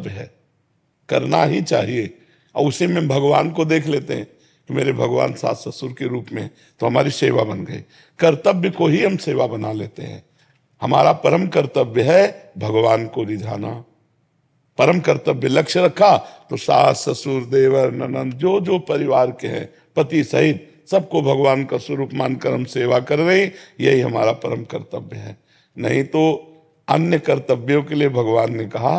है, करना ही चाहिए। और उसी में भगवान को देख लेते हैं कि मेरे भगवान सास ससुर के रूप में, तो हमारी सेवा बन गई। कर्तव्य को ही हम सेवा बना लेते हैं। हमारा परम कर्तव्य है भगवान को रिझाना। परम कर्तव्य लक्ष्य रखा तो सास ससुर देवर ननंद जो जो परिवार के हैं पति सहित सबको भगवान का स्वरूप मानकर हम सेवा कर रहे हैं, यही हमारा परम कर्तव्य है। नहीं तो अन्य कर्तव्यों के लिए भगवान ने कहा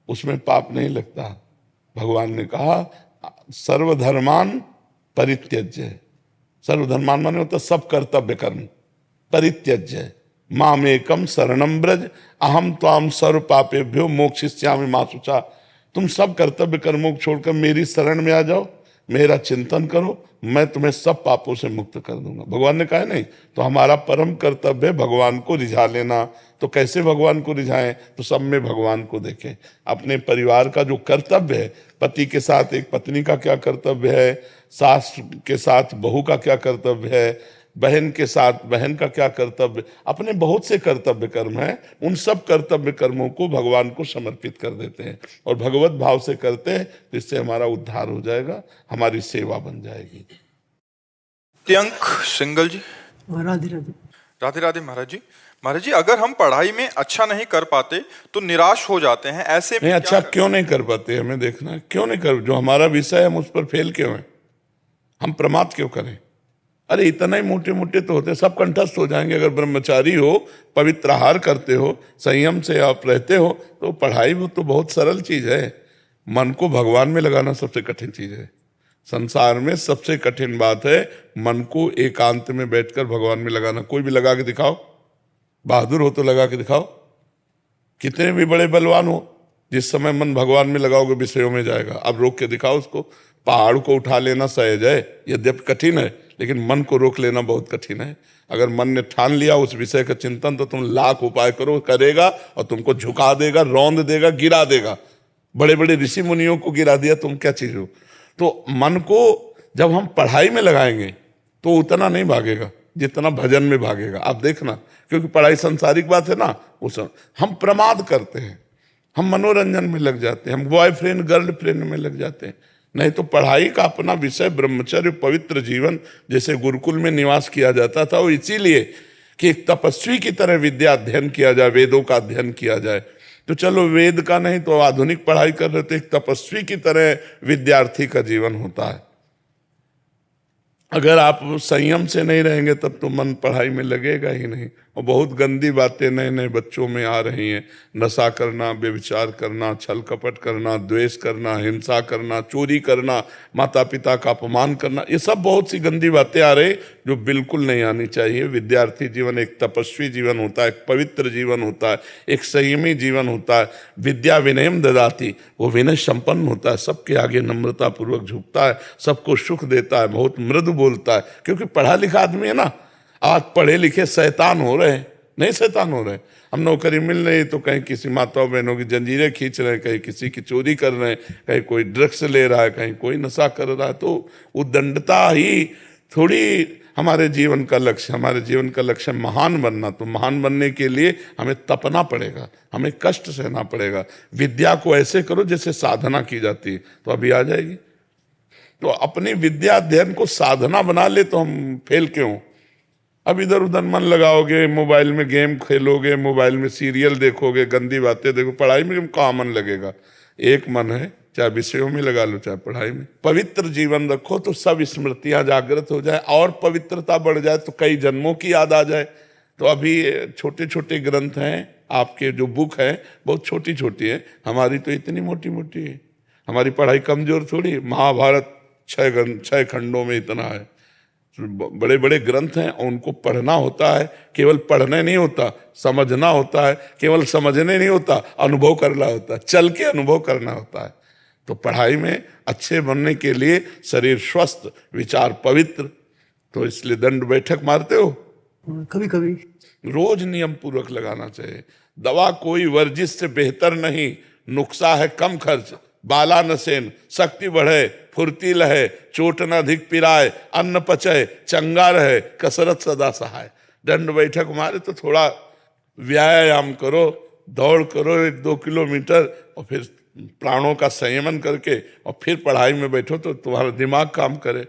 उसमें पाप नहीं लगता। भगवान ने कहा सर्वधर्मान परित्यज्य। सर्वधर्मान माने होता सब कर्तव्य कर्म, परित्यज्य मामेकम शरणम ब्रज अहम त्वाम सर्व पापेभ्यो मोक्षयिष्यामि मा शुचा। तुम सब कर्तव्य कर्मों को छोड़कर मेरी शरण में आ जाओ, मेरा चिंतन करो, मैं तुम्हें सब पापों से मुक्त कर दूंगा। भगवान ने कहा नहीं, तो हमारा परम कर्तव्य है भगवान को रिझा लेना। तो कैसे भगवान को रिझाएं? तो सब में भगवान को देखें। अपने परिवार का जो कर्तव्य है, पति के साथ एक पत्नी का क्या कर्तव्य है, सास के साथ बहू का क्या कर्तव्य है, बहन के साथ बहन का क्या कर्तव्य, अपने बहुत से कर्तव्य कर्म हैं, उन सब कर्तव्य कर्मों को भगवान को समर्पित कर देते हैं और भगवत भाव से करते हैं, तो इससे हमारा उद्धार हो जाएगा, हमारी सेवा बन जाएगी। त्यंक सिंगल जी। राधे राधे। राधे राधे महाराज जी। महाराज जी, अगर हम पढ़ाई में अच्छा नहीं कर पाते तो निराश हो जाते हैं, ऐसे में नहीं अच्छा क्यों नहीं कर पाते, हमें देखना है क्यों नहीं कर, जो हमारा विषय है हम उस पर फेल क्यों है, हम प्रमाद क्यों करें? अरे इतना ही मोटे मोटे तो होते, सब कंठस्थ हो जाएंगे। अगर ब्रह्मचारी हो, पवित्र आहार करते हो, संयम से आप रहते हो, तो पढ़ाई वो तो बहुत सरल चीज है। मन को भगवान में लगाना सबसे कठिन चीज है। संसार में सबसे कठिन बात है मन को एकांत में बैठकर भगवान में लगाना। कोई भी लगा के दिखाओ, बहादुर हो तो लगा के दिखाओ, कितने भी बड़े बलवान हो, जिस समय मन भगवान में लगाओगे विषयों में जाएगा। अब रोक के दिखाओ उसको। पहाड़ को उठा लेना सहज है, यद्यपि कठिन है, लेकिन मन को रोक लेना बहुत कठिन है। अगर मन ने ठान लिया उस विषय का चिंतन, तो तुम लाख उपाय करो, करेगा और तुमको झुका देगा, रौंद देगा, गिरा देगा। बड़े बड़े ऋषि मुनियों को गिरा दिया, तुम क्या चीज हो? तो मन को जब हम पढ़ाई में लगाएंगे तो उतना नहीं भागेगा जितना भजन में भागेगा। आप देखना, क्योंकि पढ़ाई सांसारिक बात है ना, उस हम प्रमाद करते हैं, हम मनोरंजन में लग जाते हैं, हम बॉयफ्रेंड गर्लफ्रेंड में लग जाते हैं। नहीं तो पढ़ाई का अपना विषय ब्रह्मचर्य पवित्र जीवन, जैसे गुरुकुल में निवास किया जाता था, वो इसीलिए कि एक तपस्वी की तरह विद्या अध्ययन किया जाए, वेदों का अध्ययन किया जाए। तो चलो वेद का नहीं तो आधुनिक पढ़ाई कर रहे, तो एक तपस्वी की तरह विद्यार्थी का जीवन होता है। अगर आप संयम से नहीं रहेंगे तब तो मन पढ़ाई में लगेगा ही नहीं। और बहुत गंदी बातें नए नए बच्चों में आ रही हैं, नशा करना, व्यभिचार करना, छल कपट करना, द्वेष करना, हिंसा करना, चोरी करना, माता पिता का अपमान करना, ये सब बहुत सी गंदी बातें आ रही जो बिल्कुल नहीं आनी चाहिए। विद्यार्थी जीवन एक तपस्वी जीवन होता है, एक पवित्र जीवन होता है, एक संयमी जीवन होता है। विद्या विनयम ददाति, वो विनय संपन्न होता है, सबके आगे नम्रता पूर्वक झुकता है, सबको सुख देता है, बहुत मृदु बोलता है। क्योंकि पढ़ा लिखा आदमी है ना। आज पढ़े लिखे शैतान हो रहे हैं, नहीं शैतान हो रहे हैं। हम नौकरी मिल रही तो कहीं किसी माताओं बहनों की जंजीरें खींच रहे हैं, कहीं किसी की चोरी कर रहे हैं, कहीं कोई ड्रग्स ले रहा है, कहीं कोई नशा कर रहा है। तो उद्दंडता ही थोड़ी हमारे जीवन का लक्ष्य। हमारे जीवन का लक्ष्य महान बनना, तो महान बनने के लिए हमें तपना पड़ेगा, हमें कष्ट सहना पड़ेगा। विद्या को ऐसे करो जैसे साधना की जाती है, तो अभी आ जाएगी। तो अपनी विद्या अध्ययन को साधना बना ले तो हम फेल क्यों? अब इधर उधर मन लगाओगे, मोबाइल में गेम खेलोगे, मोबाइल में सीरियल देखोगे, गंदी बातें देखो, पढ़ाई में कहाँ मन लगेगा? एक मन है, चाहे विषयों में लगा लो चाहे पढ़ाई में। पवित्र जीवन रखो तो सब स्मृतियां जागृत हो जाए, और पवित्रता बढ़ जाए तो कई जन्मों की याद आ जाए। तो अभी छोटे छोटे ग्रंथ हैं, आपके जो बुक है बहुत छोटी छोटी है, हमारी तो इतनी मोटी मोटी है। हमारी पढ़ाई कमजोर थोड़ी। महाभारत 6 खंडों में इतना है, बड़े बड़े ग्रंथ हैं, उनको पढ़ना होता है। केवल पढ़ने नहीं होता, समझना होता है। केवल समझने नहीं होता, अनुभव करना होता है, चल के अनुभव करना होता है। तो पढ़ाई में अच्छे बनने के लिए शरीर स्वस्थ, विचार पवित्र, तो इसलिए दंड बैठक मारते हो? कभी कभी रोज नियम पूर्वक लगाना चाहिए। दवा कोई वर्जिश से बेहतर नहीं, नुस्खा है कम खर्च, बाला नसेन, शक्ति बढ़े, फुर्ती लहे, चोट न अधिक पिराए, अन्न पचे, चंगा रहे, कसरत सदा सहाय। दंड बैठक मारे तो थोड़ा व्यायाम करो, दौड़ करो 1-2 किलोमीटर, और फिर प्राणों का संयमन करके और फिर पढ़ाई में बैठो तो तुम्हारा दिमाग काम करे।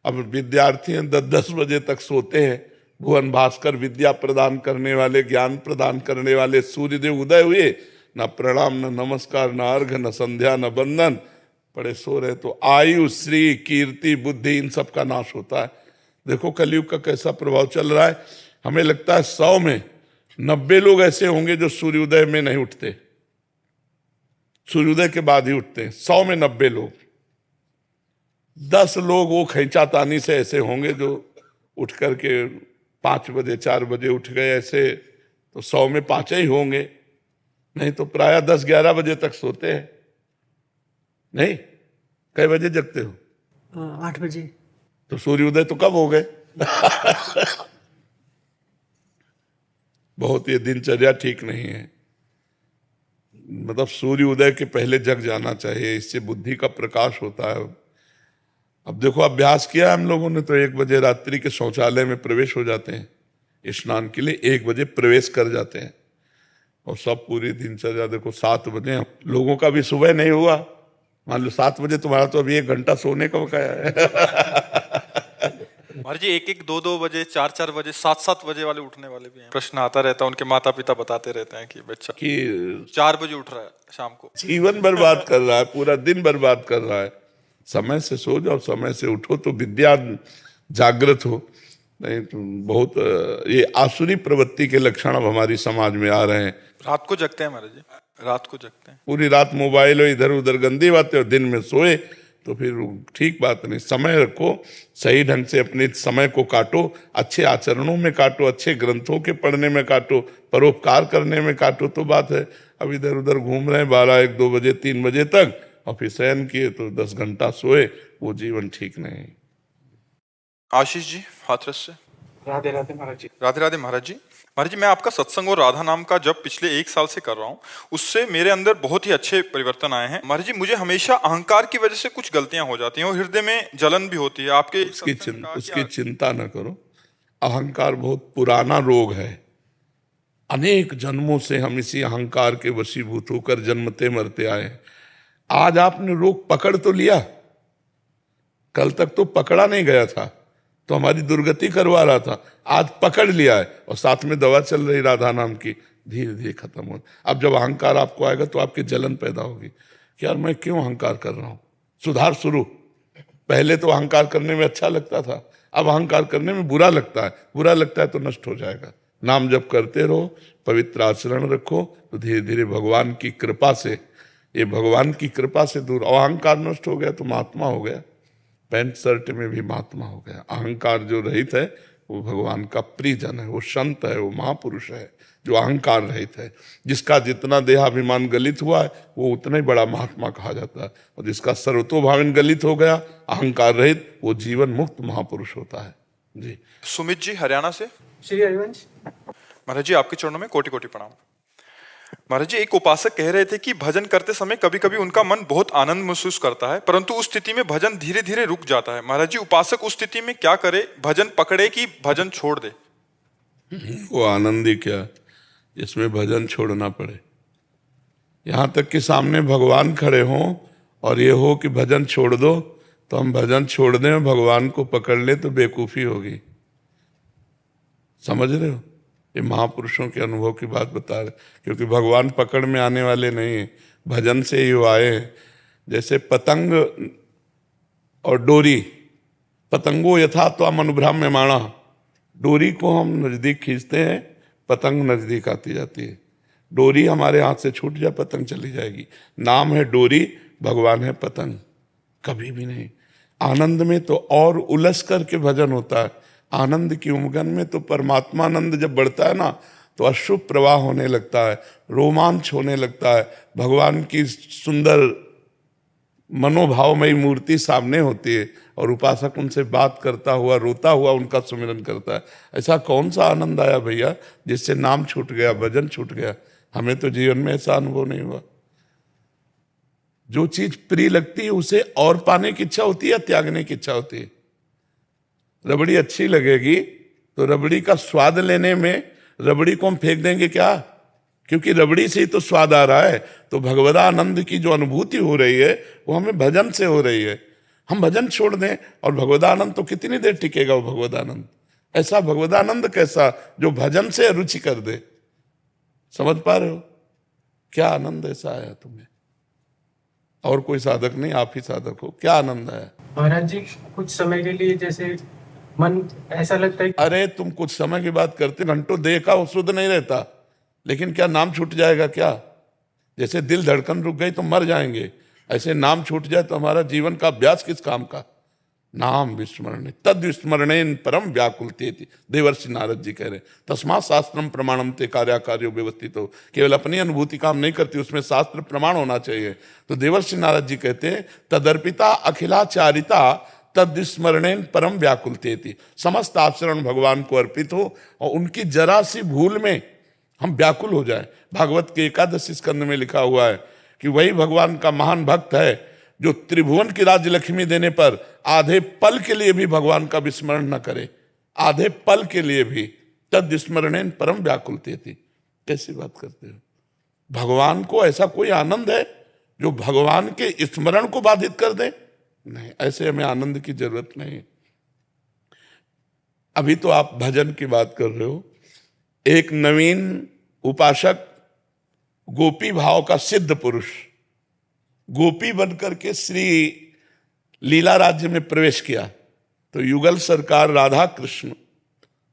अब विद्यार्थी 10-10 बजे तक सोते हैं। भुवन भास्कर विद्या प्रदान करने वाले, ज्ञान प्रदान करने वाले सूर्यदेव उदय हुए, न प्रणाम, न नमस्कार, न अर्घ, न संध्या, न बंदन, पड़े सो रहे। तो आयु, श्री, कीर्ति, बुद्धि, इन सब का नाश होता है। देखो कलयुग का कैसा प्रभाव चल रहा है। हमें लगता है 100 में 90 लोग ऐसे होंगे जो सूर्योदय में नहीं उठते, सूर्योदय के बाद ही उठते हैं। 100 में 90 लोग। 10 लोग वो खींचातानी से ऐसे होंगे जो उठ करके 5 बजे 4 बजे उठ गए ऐसे, तो 100 में 5 ही होंगे। नहीं तो प्रायः 10-11 बजे तक सोते हैं। नहीं, कई बजे जगते हो? 8 बजे। तो सूर्योदय तो कब हो गए? बहुत, ये दिनचर्या ठीक नहीं है। मतलब सूर्योदय के पहले जग जाना चाहिए, इससे बुद्धि का प्रकाश होता है। अब देखो अभ्यास किया हम लोगों ने, तो 1 बजे रात्रि के शौचालय में प्रवेश हो जाते हैं स्नान के लिए, 1 बजे प्रवेश कर जाते हैं। और सब पूरी दिनचर्या देखो 7 बजे, लोगों का भी सुबह नहीं हुआ। मान लो 7 बजे, तुम्हारा तो अभी 1 घंटा सोने का बकाया है। महाराज जी 1-1, 2-2 बजे, 4-4 बजे, 7-7 बजे वाले उठने वाले भी हैं। प्रश्न आता रहता है, उनके माता पिता बताते रहते हैं कि बच्चा कि 4 बजे उठ रहा है शाम को, जीवन बर्बाद कर रहा है, पूरा दिन बर्बाद कर रहा है। समय से सो जाओ, समय से उठो तो विद्या जागृत हो। नहीं तो बहुत ये आसुरी प्रवृत्ति के लक्षण अब हमारी समाज में आ रहे हैं। रात को जगते हैं महाराज जी, रात को जगते हैं, पूरी रात मोबाइल हो, इधर उधर गंदी बातें, और दिन में सोए तो फिर ठीक बात नहीं। समय रखो, सही ढंग से अपने समय को काटो, अच्छे आचरणों में काटो, अच्छे ग्रंथों के पढ़ने में काटो, परोपकार करने में काटो, तो बात है। अब इधर उधर घूम रहे हैं 12-1, 2 बजे 3 बजे तक, और फिर शयन किए तो 10 घंटा सोए, वो जीवन ठीक नहीं। आशीष जी हाथरस से। राधे राधे महाराज जी। राधे राधे महाराज जी। महाराज जी मैं आपका सत्संग और राधा नाम का जब पिछले 1 साल से कर रहा हूँ, उससे मेरे अंदर बहुत ही अच्छे परिवर्तन आए हैं। महाराज जी मुझे हमेशा अहंकार की वजह से कुछ गलतियां हो जाती हैं और हृदय में जलन भी होती है। आपके उसकी चिंता न करो। अहंकार बहुत पुराना रोग है। अनेक जन्मों से हम इसी अहंकार के वशीभूत होकर जन्मते मरते आए हैं। आज आपने रोग पकड़ तो लिया, कल तक तो पकड़ा नहीं गया था, तो हमारी दुर्गति करवा रहा था। आज पकड़ लिया है और साथ में दवा चल रही राधा नाम की, धीरे धीरे खत्म हो। अब जब अहंकार आपको आएगा तो आपकी जलन पैदा होगी कि यार मैं क्यों अहंकार कर रहा हूं। सुधार शुरू। पहले तो अहंकार करने में अच्छा लगता था, अब अहंकार करने में बुरा लगता है। बुरा लगता है तो नष्ट हो जाएगा। नाम जप करते रहो, पवित्र आचरण रखो, तो धीरे धीरे भगवान की कृपा से, ये भगवान की कृपा से दूर। अहंकार नष्ट हो गया तो महात्मा हो गया, पैंट शर्ट में भी महात्मा हो गया। अहंकार जो रहित है वो भगवान का प्रियजन है, वो संत है, वो महापुरुष है जो अहंकार रहित है। जिसका जितना देहाभिमान गलित हुआ है वो उतना ही बड़ा महात्मा कहा जाता है, और जिसका सर्वतोभावन गलित हो गया, अहंकार रहित, वो जीवन मुक्त महापुरुष होता है। जी। सुमित जी हरियाणा से। श्री हरिवंश। महाराज जी आपके चरणों में कोटि कोटि प्रणाम। महाराज जी एक उपासक कह रहे थे कि भजन करते समय कभी कभी उनका मन बहुत आनंद महसूस करता है, परंतु उस स्थिति में भजन धीरे धीरे रुक जाता है। महाराज जी उपासक उस स्थिति में क्या करे? भजन पकड़े कि भजन छोड़ दे? वो आनंद ही क्या इसमें भजन छोड़ना पड़े। यहां तक कि सामने भगवान खड़े हों और ये हो कि भजन छोड़ दो, तो हम भजन छोड़ दें, भगवान को पकड़ ले तो बेवकूफी होगी। समझ रहे हो? ये महापुरुषों के अनुभव की बात बता रहे, क्योंकि भगवान पकड़ में आने वाले नहीं है, भजन से ही वो आए हैं। जैसे पतंग और डोरी, पतंगो यथा त्वम अनुभ्राम्यमाणा, डोरी को हम नजदीक खींचते हैं, पतंग नजदीक आती जाती है। डोरी हमारे हाथ से छूट जाए, पतंग चली जाएगी। नाम है डोरी, भगवान है पतंग, कभी भी नहीं। आनंद में तो और उलझ करके भजन होता है। आनंद की उमगन में तो परमात्मानंद जब बढ़ता है ना, तो अशुभ प्रवाह होने लगता है, रोमांच होने लगता है। भगवान की सुंदर मनोभावमयी मूर्ति सामने होती है और उपासक उनसे बात करता हुआ, रोता हुआ उनका सुमिरन करता है। ऐसा कौन सा आनंद आया भैया जिससे नाम छूट गया, भजन छूट गया? हमें तो जीवन में ऐसा अनुभव नहीं हुआ। जो चीज प्रिय लगती है उसे और पाने की इच्छा होती है या त्यागने की इच्छा होती है? रबड़ी अच्छी लगेगी तो रबड़ी का स्वाद लेने में रबड़ी को हम फेंक देंगे क्या? क्योंकि रबड़ी से ही तो स्वाद आ रहा है। तो भगवदानंद की जो अनुभूति हो रही है वो हमें भजन से हो रही है। हम भजन छोड़ दें और भगवदानंद तो कितनी देर टिकेगा वो भगवदानंद। ऐसा भगवदानंद कैसा जो भजन से रुचि कर दे। समझ पा रहे हो क्या आनंद ऐसा आया तुम्हें? और कोई साधक नहीं, आप ही साधक हो। क्या आनंद आया? महाराज जी कुछ समय के लिए जैसे मन ऐसा लगता है अरे तुम कुछ समय की बात करते, घंटों देखा वो शुद्ध नहीं रहता, लेकिन क्या नाम छूट जाएगा क्या? जैसे दिल धड़कन रुक गई तो मर जाएंगे, ऐसे नाम छूट जाए तो हमारा जीवन का अभ्यास किस काम का? नाम विस्मरण तद विस्मरणेन परम व्याकुलते। देवर्षि नारद जी कह रहे तस्मात् शास्त्रम प्रमाणम ते कार्याकार्यो व्यवस्थित हो। केवल अपनी अनुभूति काम नहीं करती, उसमें शास्त्र प्रमाण होना चाहिए। तो देवर्षि नारद जी कहते हैं तदर्पिता अखिलाचारिता तद विस्मरणेन परम व्याकुलते। समस्त आचरण भगवान को अर्पित हो और उनकी जरा सी भूल में हम व्याकुल हो जाए। भागवत के एकादश स्कंद में लिखा हुआ है कि वही भगवान का महान भक्त है जो त्रिभुवन की राज्य लक्ष्मी देने पर आधे पल के लिए भी भगवान का विस्मरण न करे, आधे पल के लिए भी। तद विस्मरणेन परम व्याकुलते थी। कैसी बात करते हो? भगवान को ऐसा कोई आनंद है जो भगवान के स्मरण को बाधित कर दे? नहीं, ऐसे हमें आनंद की जरूरत नहीं। अभी तो आप भजन की बात कर रहे हो। एक नवीन उपासक गोपी भाव का सिद्ध पुरुष गोपी बनकर के श्री लीला राज्य में प्रवेश किया तो युगल सरकार राधा कृष्ण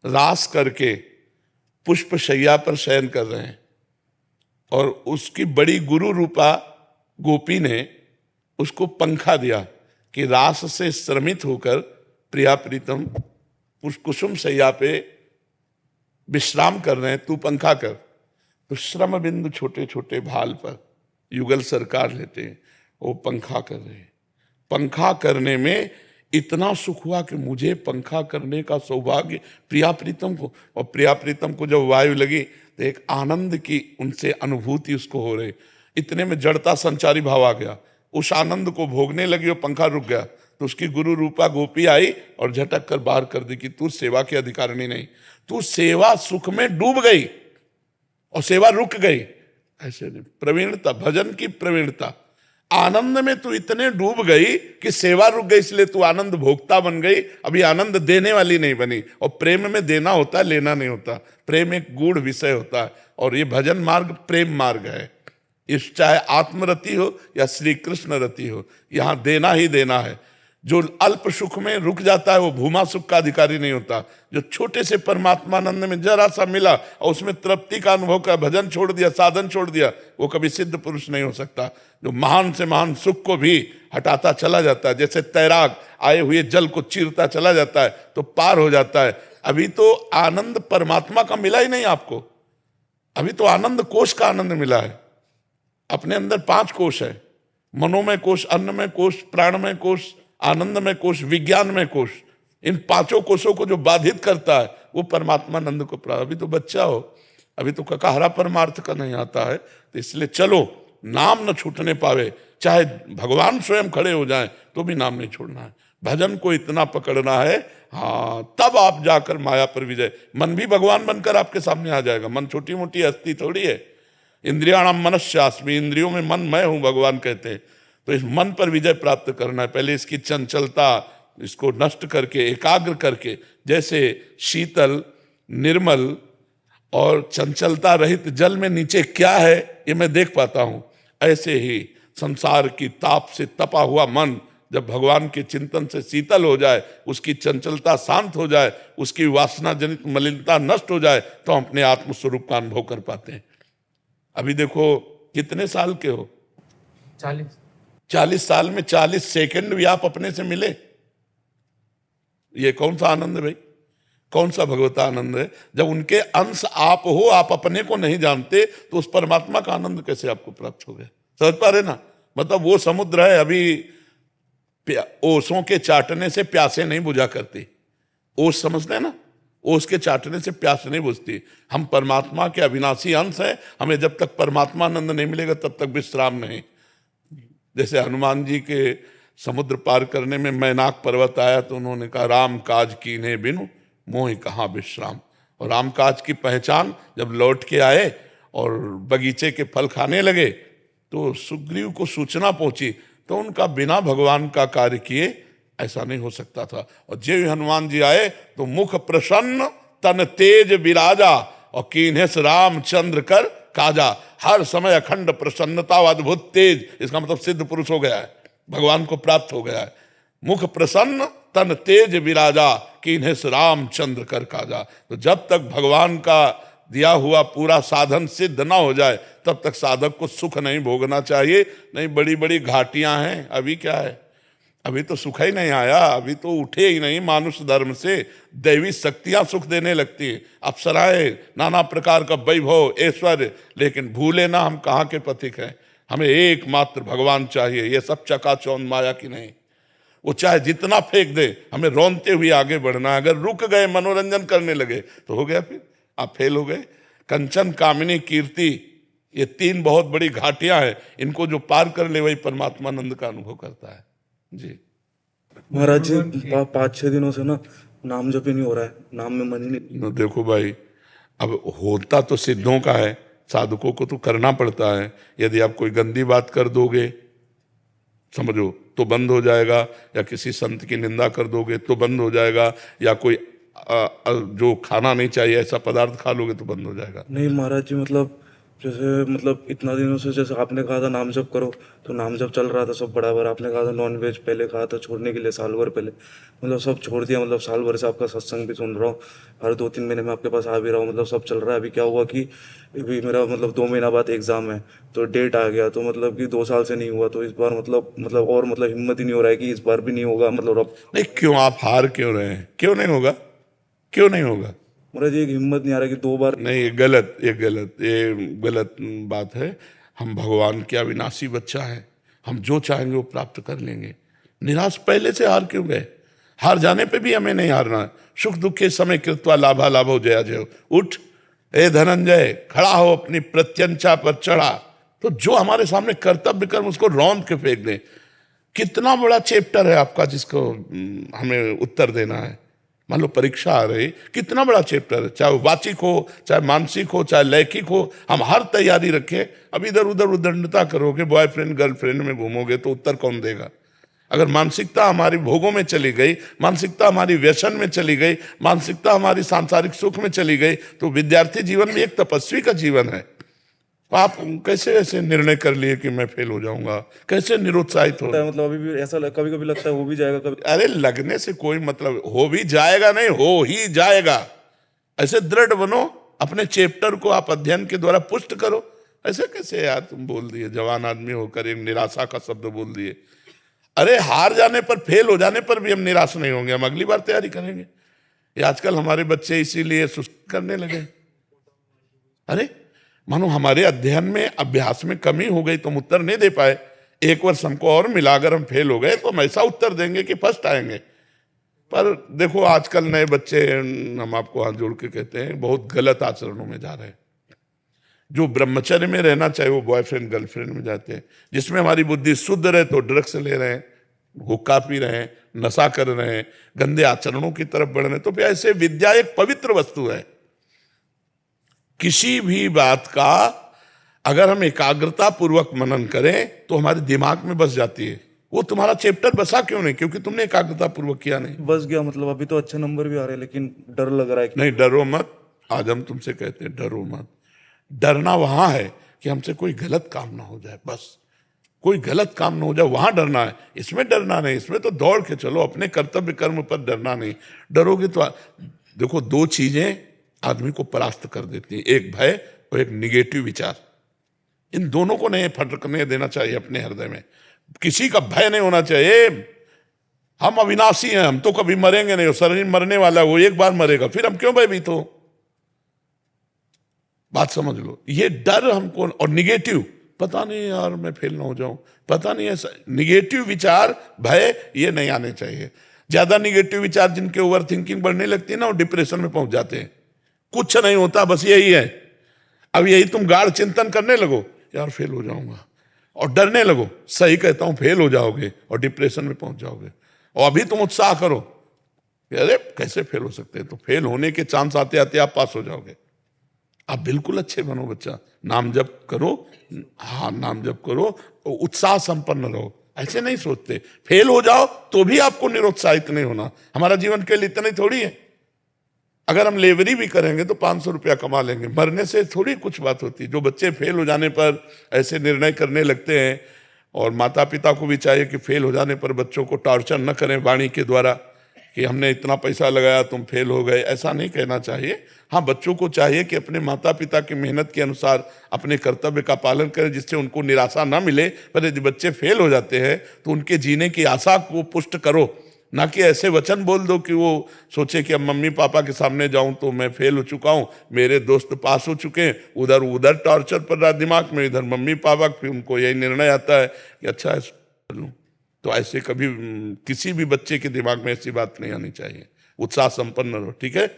रास करके पुष्प शैया पर शयन कर रहे हैं और उसकी बड़ी गुरु रूपा गोपी ने उसको पंखा दिया कि रास से श्रमित होकर प्रिया प्रीतम कुसुम शैया पे विश्राम कर रहे हैं, तू पंखा कर। तो श्रम बिंदु छोटे छोटे भाल पर युगल सरकार लेते हैं, वो पंखा कर रहे हैं। पंखा करने में इतना सुख हुआ कि मुझे पंखा करने का सौभाग्य प्रिया प्रीतम को, और प्रिया प्रीतम को जब वायु लगी तो एक आनंद की उनसे अनुभूति उसको हो रही। इतने में जड़ता संचारी भाव आ गया, उस आनंद को भोगने लगी और पंखा रुक गया। तो उसकी गुरु रूपा गोपी आई और झटक कर बाहर कर दी कि तू सेवा की अधिकारिणी नहीं, तू सेवा सुख में डूब गई और सेवा रुक गई। ऐसे नहीं, प्रवीणता, भजन की प्रवीणता। आनंद में तू इतने डूब गई कि सेवा रुक गई, इसलिए तू आनंद भोक्ता बन गई, अभी आनंद देने वाली नहीं बनी। और प्रेम में देना होता है, लेना नहीं होता। प्रेम एक गूढ़ विषय होता है और ये भजन मार्ग प्रेम मार्ग है। इस चाहे आत्मरति हो या श्री कृष्ण रति हो, यहां देना ही देना है। जो अल्प सुख में रुक जाता है वो भूमा सुख का अधिकारी नहीं होता। जो छोटे से परमात्मानंद में जरा सा मिला और उसमें तृप्ति का अनुभव कर भजन छोड़ दिया, साधन छोड़ दिया, वो कभी सिद्ध पुरुष नहीं हो सकता। जो महान से महान सुख को भी हटाता चला जाता है, जैसे तैराक आए हुए जल को चीरता चला जाता है तो पार हो जाता है। अभी तो आनंद परमात्मा का मिला ही नहीं आपको, अभी तो आनंद कोश का आनंद मिला है। अपने अंदर 5 कोश है, मनोमय कोश, अन्नमय कोश, प्राणमय कोश, आनंदमय कोश, विज्ञानमय कोश। इन 5 कोशों को जो बाधित करता है वो परमात्मानंद को प्राप्त। अभी तो बच्चा हो, अभी तो ककाहरा परमार्थ का नहीं आता है, तो इसलिए चलो नाम न छूटने पावे, चाहे भगवान स्वयं खड़े हो जाएं तो भी नाम नहीं छोड़ना है। भजन को इतना पकड़ना है, हाँ, तब आप जाकर माया पर विजय। मन भी भगवान बनकर आपके सामने आ जाएगा। मन छोटी मोटी हस्ती थोड़ी है। इंद्रियाणाम मनस्यास्मि, इंद्रियों में मन मैं हूं, भगवान कहते हैं। तो इस मन पर विजय प्राप्त करना है। पहले इसकी चंचलता, इसको नष्ट करके, एकाग्र करके, जैसे शीतल, निर्मल और चंचलता रहित जल में नीचे क्या है ये मैं देख पाता हूं, ऐसे ही संसार की ताप से तपा हुआ मन जब भगवान के चिंतन से शीतल हो जाए, उसकी चंचलता शांत हो जाए, उसकी वासना जनित मलिनता नष्ट हो जाए, तो हम अपने आत्मस्वरूप का अनुभव कर पाते हैं। अभी देखो कितने साल के हो? 40 साल में 40 सेकंड भी आप अपने से मिले। ये कौन सा आनंद है भाई? कौन सा भगवता आनंद है? जब उनके अंश आप हो, आप अपने को नहीं जानते, तो उस परमात्मा का आनंद कैसे आपको प्राप्त हो गया? समझ पा रहे ना? मतलब वो समुद्र है, अभी ओसों के चाटने से प्यासे नहीं बुझा करती। ओस समझते हैं ना? ओस के चाटने से प्यास नहीं बुझती। हम परमात्मा के अविनाशी अंश हैं, हमें जब तक परमात्मा आनंद नहीं मिलेगा तब तक विश्राम नहीं। जैसे हनुमान जी के समुद्र पार करने में मैनाक पर्वत आया तो उन्होंने कहा राम काज कीन्हे बिनु मोहि कहाँ विश्राम। और राम काज की पहचान जब लौट के आए और बगीचे के फल खाने लगे तो सुग्रीव को सूचना पहुंची, तो उनका बिना भगवान का कार्य किए ऐसा नहीं हो सकता था। और जब हनुमान जी आए तो मुख प्रसन्न तन तेज विराजा और कीन्हेस रामचंद्र कर काजा। हर समय अखंड प्रसन्नता व अद्भुत तेज, इसका मतलब सिद्ध पुरुष हो गया है, भगवान को प्राप्त हो गया है। मुख प्रसन्न तन तेज विराजा कीन्हेस रामचंद्र कर काजा। तो जब तक भगवान का दिया हुआ पूरा साधन सिद्ध ना हो जाए तब तक साधक को सुख नहीं भोगना चाहिए। नहीं, बड़ी बड़ी घाटियां हैं, अभी क्या है, अभी तो सुख ही नहीं आया, अभी तो उठे ही नहीं मानुष धर्म से। दैवी शक्तियां सुख देने लगती हैं, अप्सराएं, नाना प्रकार का वैभव ऐश्वर्य, लेकिन भूले ना हम कहाँ के पथिक हैं। हमें एकमात्र भगवान चाहिए। ये सब चकाचौंध माया की नहीं, वो चाहे जितना फेंक दे, हमें रौनते हुए आगे बढ़ना है। अगर रुक गए, मनोरंजन करने लगे तो हो गया, फिर आप फेल हो गए। कंचन, कामिनी, कीर्ति, ये तीन बहुत बड़ी घाटियां हैं। इनको जो पार कर ले वही परमात्मानंद का अनुभव करता है। जी महाराज जी 5-6 दिनों से ना नाम जप ही नहीं हो रहा है, नाम में मन ही नहीं। तो देखो भाई, अब होता तो सिद्धों का है, साधकों को तो करना पड़ता है। यदि आप कोई गंदी बात कर दोगे समझो तो बंद हो जाएगा, या किसी संत की निंदा कर दोगे तो बंद हो जाएगा, या कोई जो खाना नहीं चाहिए ऐसा पदार्थ खा लोगे तो बंद हो जाएगा। नहीं महाराज जी, मतलब जैसे मतलब इतना दिनों से जैसे आपने कहा था नाम जप करो, तो नाम जप चल रहा था सब बराबर। आपने कहा था नॉन वेज पहले कहा था छोड़ने के लिए साल भर पहले, मतलब सब छोड़ दिया। मतलब साल भर से आपका सत्संग भी सुन रहा हूँ, हर 2-3 महीने में आपके पास आ भी रहा हूँ, मतलब सब चल रहा है। अभी क्या हुआ कि अभी मेरा मतलब 2 महीना बाद एग्जाम है, तो डेट आ गया, तो मतलब कि 2 साल से नहीं हुआ, तो इस बार मतलब और मतलब हिम्मत ही नहीं हो रहा है कि इस बार भी नहीं होगा। मतलब अब नहीं, क्यों आप हार क्यों रहे हैं? क्यों नहीं होगा, क्यों नहीं होगा? महाराज जी एक हिम्मत नहीं आ रहा कि 2 बार। नहीं, ये गलत बात है। हम भगवान के अविनाशी बच्चा है, हम जो चाहेंगे वो प्राप्त कर लेंगे। निराश पहले से हार क्यों गए? हार जाने पे भी हमें नहीं हारना है। सुख दुख के समय कृत्वा लाभा लाभो जया जय। उठ ए धनंजय, खड़ा हो, अपनी प्रत्यंचा पर चढ़ा। तो जो हमारे सामने कर्तव्य कर्म उसको रौंद के फेंक दें। कितना बड़ा चैप्टर है आपका जिसको हमें उत्तर देना है। मान लो परीक्षा आ रही, कितना बड़ा चैप्टर है, चाहे वाचिक हो, चाहे मानसिक हो, चाहे लैखिक हो, हम हर तैयारी रखें। अब इधर उधर उद्दंडता करोगे, बॉयफ्रेंड गर्लफ्रेंड में घूमोगे तो उत्तर कौन देगा? अगर मानसिकता हमारी भोगों में चली गई, मानसिकता हमारी व्यसन में चली गई, मानसिकता हमारी सांसारिक सुख में चली गई, तो विद्यार्थी जीवन भी एक तपस्वी का जीवन है। आप कैसे ऐसे निर्णय कर लिए कि मैं फेल हो जाऊंगा? कैसे निरुत्साहित हो? मतलब अभी भी ऐसा कभी कभी लगता है हो भी जाएगा कभी। अरे लगने से कोई मतलब, हो भी जाएगा नहीं, हो ही जाएगा। ऐसे दृढ़ बनो, अपने चैप्टर को आप अध्ययन के द्वारा पुष्ट करो। ऐसे कैसे यार तुम बोल दिए, जवान आदमी होकर एक निराशा का शब्द बोल दिए। अरे हार जाने पर, फेल हो जाने पर भी हम निराश नहीं होंगे, हम अगली बार तैयारी करेंगे। ये आजकल हमारे बच्चे इसीलिए सुस्त करने लगे। अरे मानो हमारे अध्ययन में, अभ्यास में कमी हो गई तो हम उत्तर नहीं दे पाए। 1 वर्ष हमको और मिला, अगर हम फेल हो गए तो हम ऐसा उत्तर देंगे कि फर्स्ट आएंगे। पर देखो आजकल नए बच्चे, हम आपको हाथ जोड़ के कहते हैं, बहुत गलत आचरणों में जा रहे हैं। जो ब्रह्मचर्य में रहना चाहिए वो बॉयफ्रेंड गर्लफ्रेंड में जाते हैं। जिसमें हमारी बुद्धि शुद्ध रहे तो ड्रग्स ले रहे हैं, हुक्का पी रहे हैं, नशा कर रहे हैं, गंदे आचरणों की तरफ बढ़ रहे हैं। तो फिर ऐसे विद्या एक पवित्र वस्तु है। किसी भी बात का अगर हम एकाग्रता पूर्वक मनन करें तो हमारे दिमाग में बस जाती है। वो तुम्हारा चैप्टर बसा क्यों नहीं? क्योंकि तुमने एकाग्रता पूर्वक किया नहीं। बस गया, मतलब अभी तो अच्छे नंबर भी आ रहे हैं, लेकिन डर लग रहा है। नहीं, डरो मत। आज हम तुमसे कहते हैं डरो मत। डरना वहां है कि हमसे कोई गलत काम ना हो जाए, बस कोई गलत काम ना हो जाए, वहां डरना है। इसमें डरना नहीं, इसमें तो दौड़ के चलो, अपने कर्तव्य कर्म पर डरना नहीं। डरोगे तो देखो 2 चीजें आदमी को परास्त कर देती है, एक भय और एक निगेटिव विचार। इन दोनों को नहीं फटकने देना चाहिए अपने हृदय में। किसी का भय नहीं होना चाहिए। हम अविनाशी हैं, हम तो कभी मरेंगे नहीं, शरीर मरने वाला है, वो एक बार मरेगा, फिर हम क्यों भयभीत हो? बात समझ लो। ये डर हमको, और निगेटिव, पता नहीं यार मैं फेल ना हो जाऊं, पता नहीं, ऐसा निगेटिव विचार, भय, ये नहीं आने चाहिए। ज्यादा निगेटिव विचार जिनके ओवर थिंकिंग बढ़ने लगती है ना, वो डिप्रेशन में पहुंच जाते हैं। कुछ नहीं होता, बस यही है। अब यही तुम गाढ़ चिंतन करने लगो, यार फेल हो जाऊंगा, और डरने लगो, सही कहता हूं फेल हो जाओगे और डिप्रेशन में पहुंच जाओगे। और अभी तुम उत्साह करो, अरे कैसे फेल हो सकते हैं, तो फेल होने के चांस आते आते आप पास हो जाओगे। आप बिल्कुल अच्छे बनो बच्चा, नाम जप करो, हाँ नाम जप करो, उत्साह संपन्न रहो। ऐसे नहीं सोचते फेल हो जाओ तो भी आपको निरुत्साहित नहीं होना। हमारा जीवन के लिए इतना ही थोड़ी है। अगर हम लेबरी भी करेंगे तो 500 रुपया कमा लेंगे, मरने से थोड़ी कुछ बात होती है। जो बच्चे फेल हो जाने पर ऐसे निर्णय करने लगते हैं, और माता पिता को भी चाहिए कि फेल हो जाने पर बच्चों को टॉर्चर न करें वाणी के द्वारा कि हमने इतना पैसा लगाया तुम फेल हो गए, ऐसा नहीं कहना चाहिए। हाँ, बच्चों को चाहिए कि अपने माता पिता की मेहनत के अनुसार अपने कर्तव्य का पालन करें, जिससे उनको निराशा ना मिले। पर यदि बच्चे फेल हो जाते हैं तो उनके जीने की आशा को पुष्ट करो, ना कि ऐसे वचन बोल दो कि वो सोचे कि अब मम्मी पापा के सामने जाऊं तो मैं फेल हो चुका हूं, मेरे दोस्त पास हो चुके हैं, उधर उधर टॉर्चर पड़ रहा दिमाग में, इधर मम्मी पापा, फिर उनको यही निर्णय आता है कि अच्छा है लूं। तो ऐसे कभी किसी भी बच्चे के दिमाग में ऐसी बात नहीं आनी चाहिए। उत्साह संपन्न रहो, ठीक है।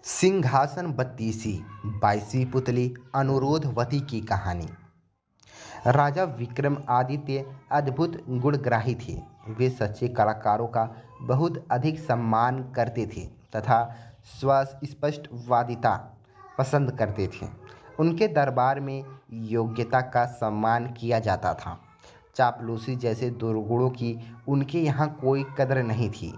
सिंहासन बत्तीसी 22वीं पुतली अनुरोधवती की कहानी। राजा विक्रमादित्य अद्भुत गुणग्राही थे। वे सच्चे कलाकारों का बहुत अधिक सम्मान करते थे तथा स्वस्पष्टवादिता पसंद करते थे। उनके दरबार में योग्यता का सम्मान किया जाता था। चापलूसी जैसे दुर्गुणों की उनके यहाँ कोई कदर नहीं थी।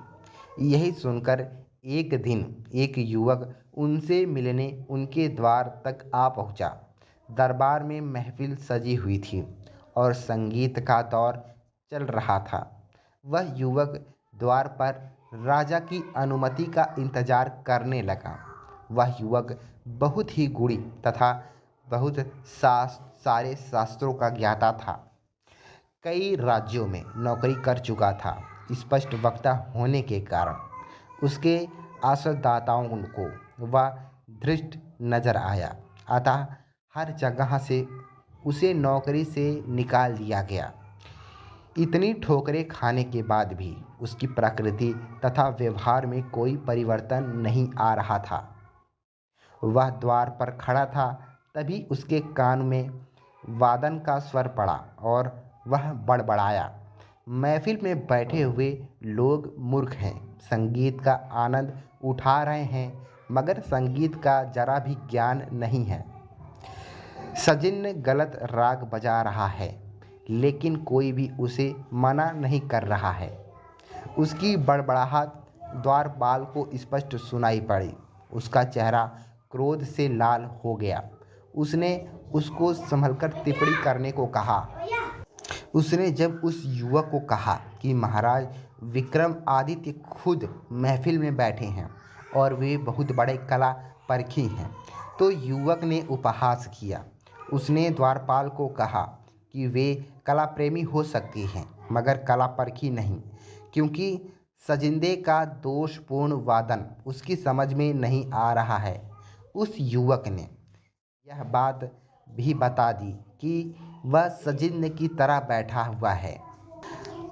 यही सुनकर एक दिन एक युवक उनसे मिलने उनके द्वार तक आ पहुंचा। दरबार में महफिल सजी हुई थी और संगीत का दौर चल रहा था। वह युवक द्वार पर राजा की अनुमति का इंतजार करने लगा। वह युवक बहुत ही गुणी तथा बहुत सारे शास्त्रों का ज्ञाता था। कई राज्यों में नौकरी कर चुका था। स्पष्ट वक्ता होने के कारण उसके आश्रयदाताओं को वह धृष्ट नजर आया, अतः हर जगह से उसे नौकरी से निकाल दिया गया। इतनी ठोकरें खाने के बाद भी उसकी प्रकृति तथा व्यवहार में कोई परिवर्तन नहीं आ रहा था। वह द्वार पर खड़ा था, तभी उसके कान में वादन का स्वर पड़ा और वह बड़बड़ाया, महफिल में बैठे हुए लोग मूर्ख हैं, संगीत का आनंद उठा रहे हैं मगर संगीत का जरा भी ज्ञान नहीं है। सजिन गलत राग बजा रहा है लेकिन कोई भी उसे मना नहीं कर रहा है। उसकी बड़बड़ाहट द्वारपाल को स्पष्ट सुनाई पड़ी। उसका चेहरा क्रोध से लाल हो गया। उसने उसको संभलकर टिप्पणी करने को कहा। उसने जब उस युवक को कहा कि महाराज विक्रमादित्य खुद महफिल में बैठे हैं और वे बहुत बड़े कला परखी हैं, तो युवक ने उपहास किया। उसने द्वारपाल को कहा कि वे कला प्रेमी हो सकती हैं मगर कला परखी नहीं, क्योंकि सजिंदे का दोषपूर्ण वादन उसकी समझ में नहीं आ रहा है। उस युवक ने यह बात भी बता दी कि वह सजिंदे की तरह बैठा हुआ है।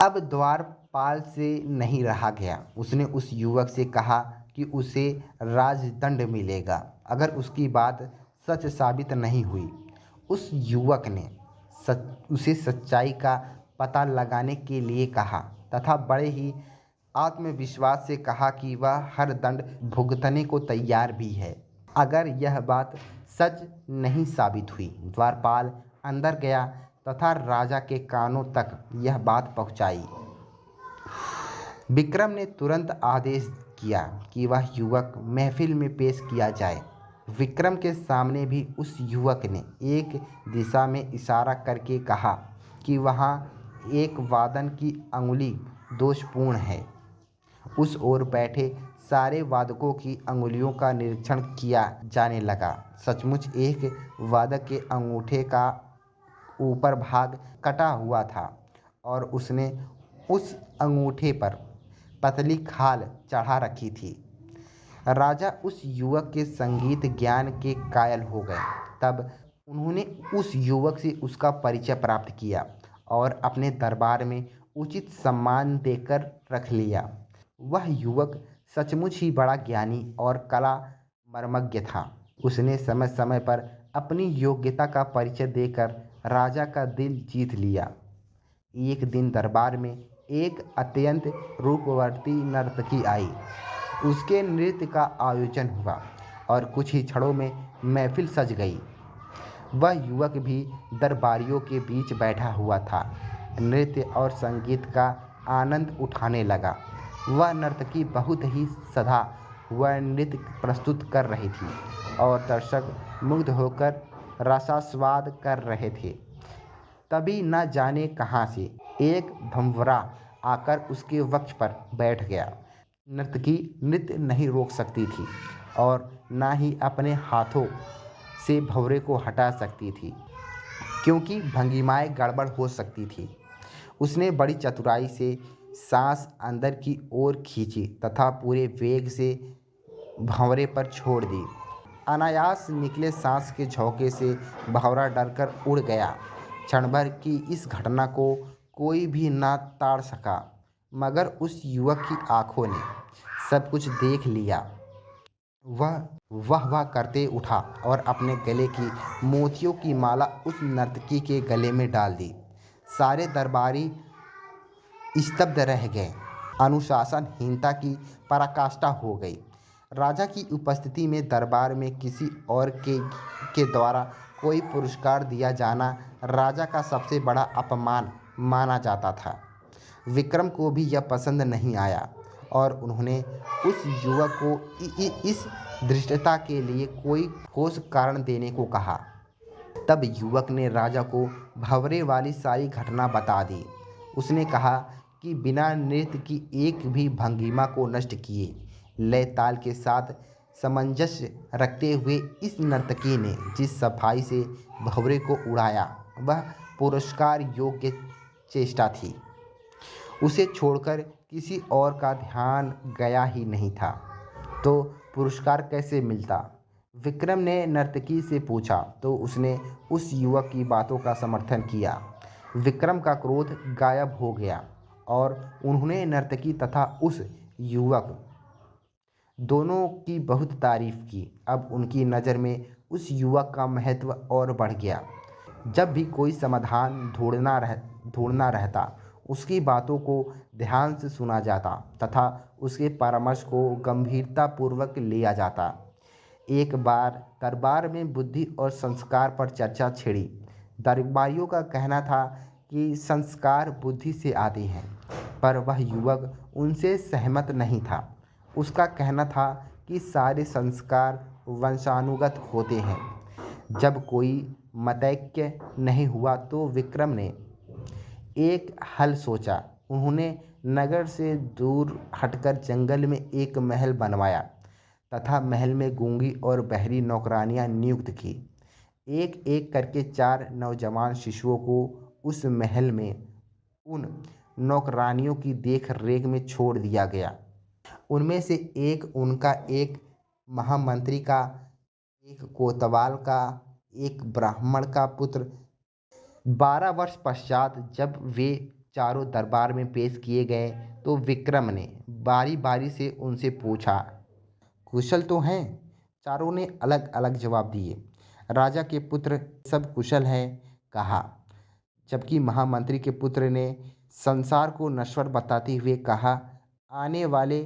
अब द्वारपाल से नहीं रहा गया। उसने उस युवक से कहा कि उसे राजदंड मिलेगा अगर उसकी बात सच साबित नहीं हुई। उस युवक ने उसे सच्चाई का पता लगाने के लिए कहा तथा बड़े ही आत्मविश्वास से कहा कि वह हर दंड भुगतने को तैयार भी है अगर यह बात सच नहीं साबित हुई। द्वारपाल अंदर गया तथा राजा के कानों तक यह बात पहुंचाई। विक्रम ने तुरंत आदेश किया कि वह युवक महफिल में पेश किया जाए। विक्रम के सामने भी उस युवक ने एक दिशा में इशारा करके कहा कि वहाँ एक वादन की अंगुली दोषपूर्ण है। उस ओर बैठे सारे वादकों की अंगुलियों का निरीक्षण किया जाने लगा। सचमुच एक वादक के अंगूठे का ऊपर भाग कटा हुआ था और उसने उस अंगूठे पर पतली खाल चढ़ा रखी थी। राजा उस युवक के संगीत ज्ञान के कायल हो गए। तब उन्होंने उस युवक से उसका परिचय प्राप्त किया और अपने दरबार में उचित सम्मान देकर रख लिया। वह युवक सचमुच ही बड़ा ज्ञानी और कला मर्मज्ञ था। उसने समय समय पर अपनी योग्यता का परिचय देकर राजा का दिल जीत लिया। एक दिन दरबार में एक अत्यंत रूपवती नर्तकी आई। उसके नृत्य का आयोजन हुआ और कुछ ही क्षणों में महफिल सज गई। वह युवक भी दरबारियों के बीच बैठा हुआ था, नृत्य और संगीत का आनंद उठाने लगा। वह नर्तकी बहुत ही सधा हुआ नृत्य प्रस्तुत कर रही थी और दर्शक मुग्ध होकर रसास्वाद कर रहे थे। तभी न जाने कहाँ से एक भंवरा आकर उसके वक्ष पर बैठ गया। नर्तकी नृत्य नहीं रोक सकती थी और न ही अपने हाथों से भंवरे को हटा सकती थी, क्योंकि भंगिमाएं गड़बड़ हो सकती थी। उसने बड़ी चतुराई से सांस अंदर की ओर खींची तथा पूरे वेग से भंवरे पर छोड़ दी। अनायास निकले सांस के झोंके से भंवरा डरकर उड़ गया। क्षण भर की इस घटना को कोई भी न ताड़ सका, मगर उस युवक की आंखों ने सब कुछ देख लिया। वह वाह करते उठा और अपने गले की मोतियों की माला उस नर्तकी के गले में डाल दी। सारे दरबारी स्तब्ध रह गए। अनुशासनहीनता की पराकाष्ठा हो गई। राजा की उपस्थिति में दरबार में किसी और के द्वारा कोई पुरस्कार दिया जाना राजा का सबसे बड़ा अपमान माना जाता था। विक्रम को भी यह पसंद नहीं आया और उन्होंने उस युवक को इस धृष्टता के लिए कोई ठोस कारण देने को कहा। तब युवक ने राजा को भंवरे वाली सारी घटना बता दी। उसने कहा कि बिना नृत्य की एक भी भंगिमा को नष्ट किए लय ताल के साथ सामंजस्य रखते हुए इस नर्तकी ने जिस सफाई से भंवरे को उड़ाया वह पुरस्कार योग्य चेष्टा थी। उसे छोड़कर किसी और का ध्यान गया ही नहीं था, तो पुरस्कार कैसे मिलता? विक्रम ने नर्तकी से पूछा तो उसने उस युवक की बातों का समर्थन किया। विक्रम का क्रोध गायब हो गया और उन्होंने नर्तकी तथा उस युवक दोनों की बहुत तारीफ की। अब उनकी नज़र में उस युवक का महत्व और बढ़ गया। जब भी कोई समाधान ढूंढना रहता, उसकी बातों को ध्यान से सुना जाता तथा उसके परामर्श को गंभीरतापूर्वक लिया जाता। एक बार दरबार में बुद्धि और संस्कार पर चर्चा छिड़ी। दरबारियों का कहना था कि संस्कार बुद्धि से आते हैं, पर वह युवक उनसे सहमत नहीं था। उसका कहना था कि सारे संस्कार वंशानुगत होते हैं। जब कोई मतैक्य नहीं हुआ तो विक्रम ने एक हल सोचा। उन्होंने नगर से दूर हटकर जंगल में एक महल बनवाया तथा महल में गूंगी और बहरी नौकरानियां नियुक्त की। एक एक करके 4 नौजवान शिशुओं को उस महल में उन नौकरानियों की देख रेख में छोड़ दिया गया। उनमें से एक उनका, एक महामंत्री का, एक कोतवाल का, एक ब्राह्मण का पुत्र। 12 वर्ष पश्चात जब वे चारों दरबार में पेश किए गए तो विक्रम ने बारी बारी से उनसे पूछा, कुशल तो हैं? चारों ने अलग अलग जवाब दिए। राजा के पुत्र सब कुशल हैं कहा, जबकि महामंत्री के पुत्र ने संसार को नश्वर बताते हुए कहा, आने वाले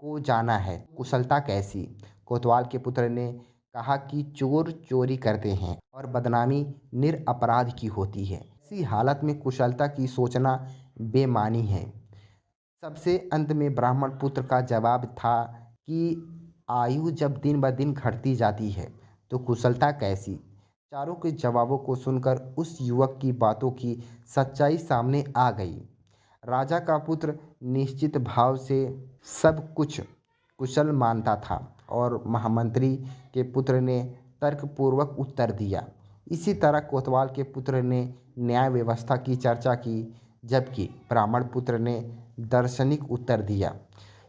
को जाना है, कुशलता कैसी? कोतवाल के पुत्र ने कहा कि चोर चोरी करते हैं और बदनामी निरपराध की होती है। ऐसी हालत में कुशलता की सोचना बेमानी है। सबसे अंत में ब्राह्मण पुत्र का जवाब था कि आयु जब दिन ब दिन घटती जाती है तो कुशलता कैसी? चारों के जवाबों को सुनकर उस युवक की बातों की सच्चाई सामने आ गई। राजा का पुत्र निश्चित भाव से सब कुछ कुशल मानता था और महामंत्री के पुत्र ने तर्कपूर्वक उत्तर दिया। इसी तरह कोतवाल के पुत्र ने न्याय व्यवस्था की चर्चा की, जबकि ब्राह्मण पुत्र ने दार्शनिक उत्तर दिया।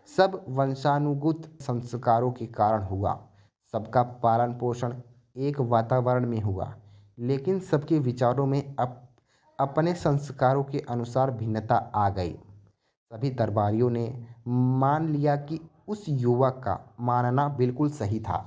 सब वंशानुगत संस्कारों के कारण हुआ। सबका पालन पोषण एक वातावरण में हुआ, लेकिन सबके विचारों में अपने संस्कारों के अनुसार भिन्नता आ गई। सभी दरबारियों ने मान लिया कि उस युवक का मानना बिल्कुल सही था।